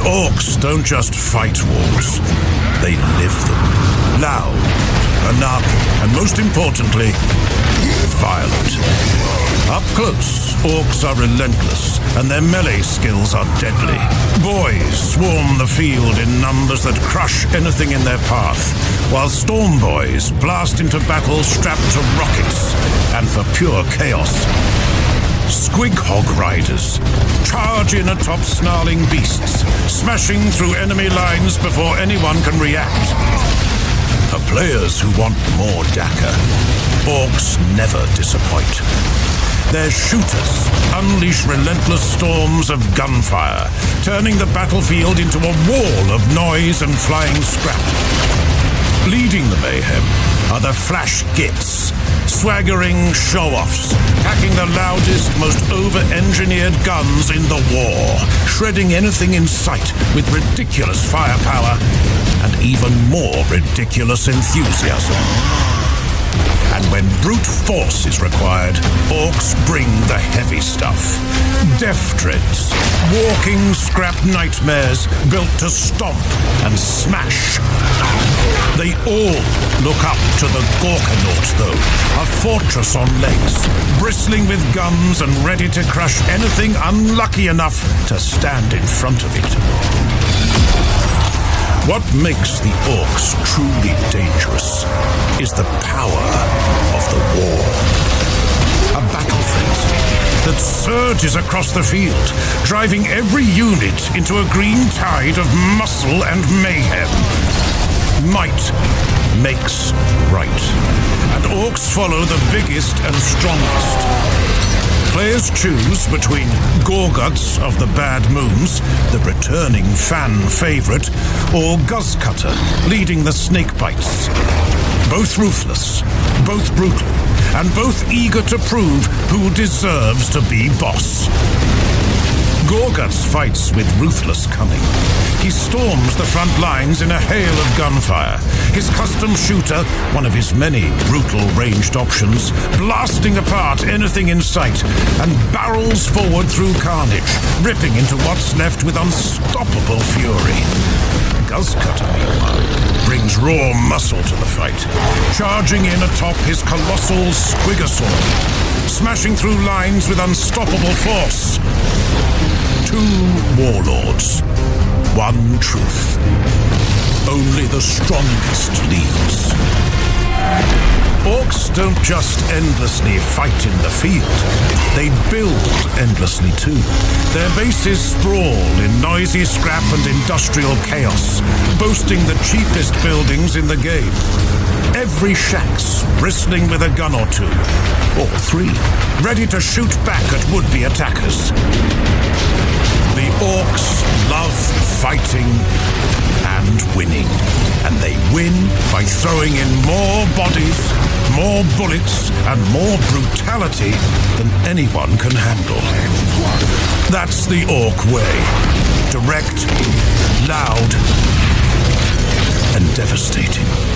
Orks don't just fight wars, they live them. Loud, anarchic, and most importantly, violent. Up close, Orks are relentless, and their melee skills are deadly. Boys swarm the field in numbers that crush anything in their path, while storm boys blast into battle strapped to rockets, and for pure chaos. Squig hog riders charge in atop snarling beasts, smashing through enemy lines before anyone can react. For players who want more Daka, Orks never disappoint. Their shooters unleash relentless storms of gunfire, turning the battlefield into a wall of noise and flying scrap. Leading the mayhem are the Flash Gits, swaggering show-offs, packing the loudest, most over-engineered guns in the war, shredding anything in sight with ridiculous firepower and even more ridiculous enthusiasm. And when brute force is required, Orks bring the heavy stuff. Death dreads, walking scrap nightmares built to stomp and smash. They all look up to the Gorkanaut, though, a fortress on legs, bristling with guns and ready to crush anything unlucky enough to stand in front of it. What makes the Orks truly dangerous is the power of the war. A battle frenzy that surges across the field, driving every unit into a green tide of muscle and mayhem. Might makes right, and Orks follow the biggest and strongest. Players choose between Gorguts of the Bad Moons, the returning fan favorite, or Guzzcutter, leading the Snakebites. Both ruthless, both brutal, and both eager to prove who deserves to be boss. Gorguts fights with ruthless cunning. He storms the front lines in a hail of gunfire, his custom shooter, one of his many brutal ranged options, blasting apart anything in sight, and barrels forward through carnage, ripping into what's left with unstoppable fury. Guzzcutter, meanwhile, brings raw muscle to the fight, charging in atop his colossal Squigosaur, smashing through lines with unstoppable force. Two warlords, one truth. Only the strongest leads. Orks don't just endlessly fight in the field. They build endlessly too. Their bases sprawl in noisy scrap and industrial chaos, boasting the cheapest buildings in the game. Every shack's bristling with a gun or two, or three, ready to shoot back at would-be attackers. The Orks love fighting and winning, and they win by throwing in more bodies, more bullets, and more brutality than anyone can handle. That's the Ork way. Direct, loud, and devastating.